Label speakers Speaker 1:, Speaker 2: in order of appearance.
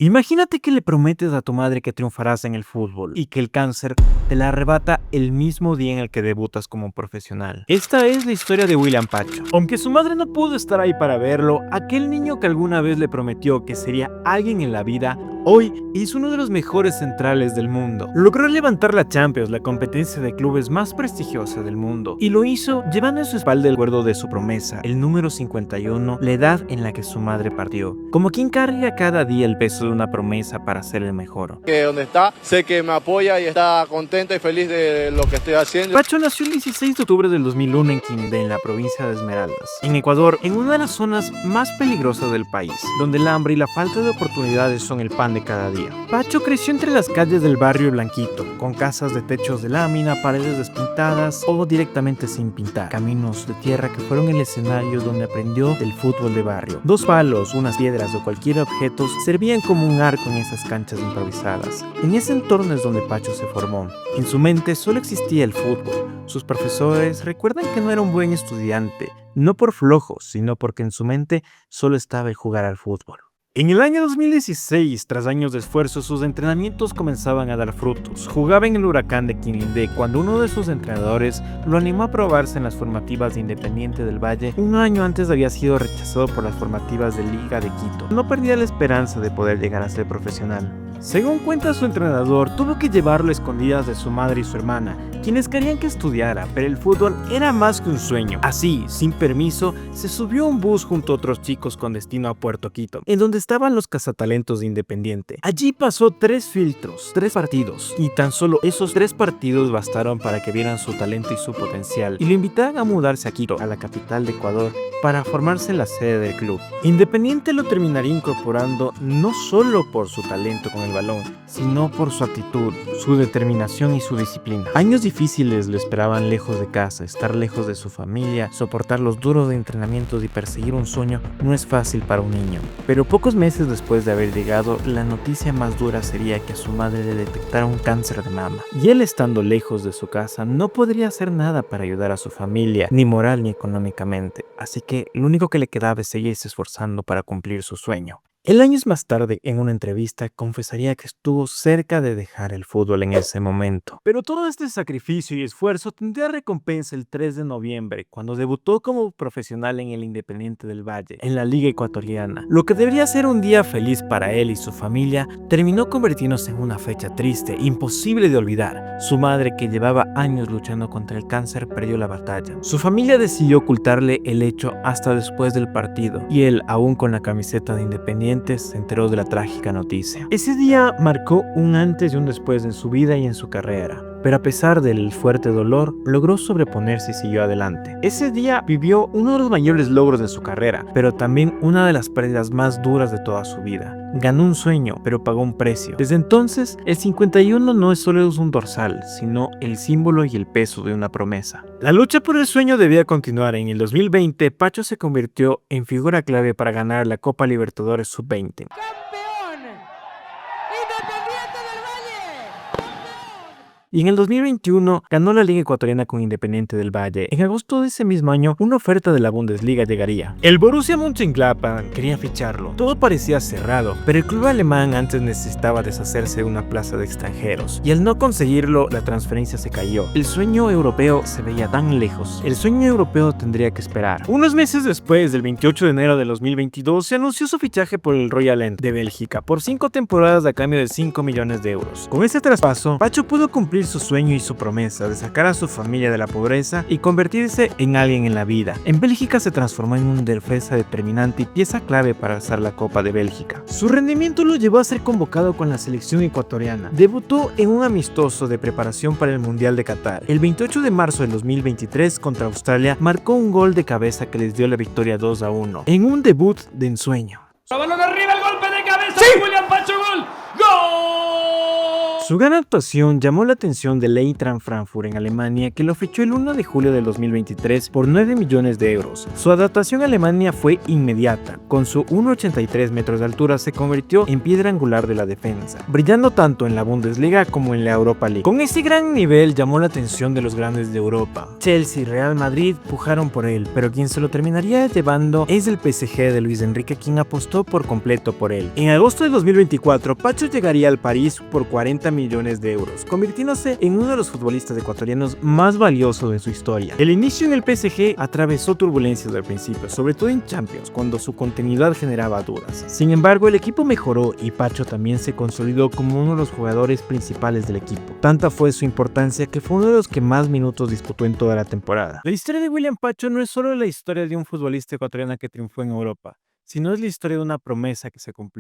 Speaker 1: Imagínate que le prometes a tu madre que triunfarás en el fútbol y que el cáncer te la arrebata el mismo día en el que debutas como profesional. Esta es la historia de William Pacho. Aunque su madre no pudo estar ahí para verlo, aquel niño que alguna vez le prometió que sería alguien en la vida, hoy es uno de los mejores centrales del mundo. Logró levantar la Champions, la competencia de clubes más prestigiosa del mundo, y lo hizo llevando en su espalda el recuerdo de su promesa, el número 51, la edad en la que su madre partió. Como quien carga cada día el peso de una promesa para ser el mejor.
Speaker 2: Que donde está, sé que me apoya y está contento y feliz de lo que estoy haciendo.
Speaker 1: Pacho nació el 16 de octubre del 2001 en Quindé, en la provincia de Esmeraldas, en Ecuador, en una de las zonas más peligrosas del país, donde el hambre y la falta de oportunidades son el pan de cada día. Pacho creció entre las calles del barrio Blanquito, con casas de techos de lámina, paredes despintadas o directamente sin pintar, caminos de tierra que fueron el escenario donde aprendió del fútbol de barrio. Dos palos, unas piedras o cualquier objeto servían como un arco en esas canchas improvisadas. En ese entorno es donde Pacho se formó. En su mente solo existía el fútbol. Sus profesores recuerdan que no era un buen estudiante, no por flojo, sino porque en su mente solo estaba el jugar al fútbol. En el año 2016, tras años de esfuerzo, sus entrenamientos comenzaban a dar frutos. Jugaba en el Huracán de Quindé cuando uno de sus entrenadores lo animó a probarse en las formativas de Independiente del Valle. Un año antes había sido rechazado por las formativas de Liga de Quito. No perdía la esperanza de poder llegar a ser profesional. Según cuenta su entrenador, tuvo que llevarlo a escondidas de su madre y su hermana, quienes querían que estudiara, pero el fútbol era más que un sueño. Así, sin permiso, se subió a un bus junto a otros chicos con destino a Puerto Quito, en donde estaban los cazatalentos de Independiente. Allí pasó 3 filtros, 3 partidos, y tan solo esos 3 partidos bastaron para que vieran su talento y su potencial, y lo invitaran a mudarse a Quito, a la capital de Ecuador, para formarse en la sede del club. Independiente lo terminaría incorporando no solo por su talento con el balón, sino por su actitud, su determinación y su disciplina. Años difíciles lo esperaban lejos de casa, estar lejos de su familia, soportar los duros de entrenamientos y perseguir un sueño no es fácil para un niño. Pero pocos meses después de haber llegado, la noticia más dura sería que a su madre le detectara un cáncer de mama. Y él, estando lejos de su casa, no podría hacer nada para ayudar a su familia, ni moral ni económicamente. Así que lo único que le quedaba es seguirse esforzando para cumplir su sueño. Él, años más tarde, en una entrevista, confesaría que estuvo cerca de dejar el fútbol en ese momento. Pero todo este sacrificio y esfuerzo tendría recompensa el 3 de noviembre, cuando debutó como profesional en el Independiente del Valle, en la Liga Ecuatoriana. Lo que debería ser un día feliz para él y su familia, terminó convirtiéndose en una fecha triste, imposible de olvidar. Su madre, que llevaba años luchando contra el cáncer, perdió la batalla. Su familia decidió ocultarle el hecho hasta después del partido, y él, aún con la camiseta de Independiente, se enteró de la trágica noticia. Ese día marcó un antes y un después en su vida y en su carrera. Pero a pesar del fuerte dolor, logró sobreponerse y siguió adelante. Ese día vivió uno de los mayores logros de su carrera, pero también una de las pérdidas más duras de toda su vida. Ganó un sueño, pero pagó un precio. Desde entonces, el 51 no es solo un dorsal, sino el símbolo y el peso de una promesa. La lucha por el sueño debía continuar. En el 2020, Pacho se convirtió en figura clave para ganar la Copa Libertadores Sub-20. Y en el 2021 ganó la Liga Ecuatoriana con Independiente del Valle. En agosto de ese mismo año, una oferta de la Bundesliga llegaría. El Borussia Mönchengladbach quería ficharlo. Todo parecía cerrado, pero el club alemán antes necesitaba deshacerse de una plaza de extranjeros. Y al no conseguirlo, la transferencia se cayó. El sueño europeo se veía tan lejos. El sueño europeo tendría que esperar. Unos meses después, del 28 de enero de 2022, se anunció su fichaje por el Royal Ent de Bélgica por 5 temporadas a cambio de 5 millones de euros. Con ese traspaso, Pacho pudo cumplir su sueño y su promesa de sacar a su familia de la pobreza y convertirse en alguien en la vida. En Bélgica se transformó en un defensa determinante y pieza clave para alzar la Copa de Bélgica. Su rendimiento lo llevó a ser convocado con la selección ecuatoriana. Debutó en un amistoso de preparación para el Mundial de Qatar. El 28 de marzo del 2023 contra Australia marcó un gol de cabeza que les dio la victoria 2-1 en un debut de ensueño.
Speaker 3: Balón arriba, el golpe de cabeza de William Pacho, gol. ¡Gol!
Speaker 1: Su gran actuación llamó la atención del Eintracht Frankfurt en Alemania, que lo fichó el 1 de julio de 2023 por 9 millones de euros. Su adaptación a Alemania fue inmediata. Con su 1,83 metros de altura se convirtió en piedra angular de la defensa, brillando tanto en la Bundesliga como en la Europa League. Con ese gran nivel llamó la atención de los grandes de Europa. Chelsea y Real Madrid pujaron por él, pero quien se lo terminaría llevando es el PSG de Luis Enrique, quien apostó por completo por él. En agosto de 2024, Pacho llegaría al París por 40 millones de euros, convirtiéndose en uno de los futbolistas ecuatorianos más valiosos de su historia. El inicio en el PSG atravesó turbulencias al principio, sobre todo en Champions, cuando su continuidad generaba dudas. Sin embargo, el equipo mejoró y Pacho también se consolidó como uno de los jugadores principales del equipo. Tanta fue su importancia que fue uno de los que más minutos disputó en toda la temporada. La historia de William Pacho no es solo la historia de un futbolista ecuatoriano que triunfó en Europa, sino es la historia de una promesa que se cumplió.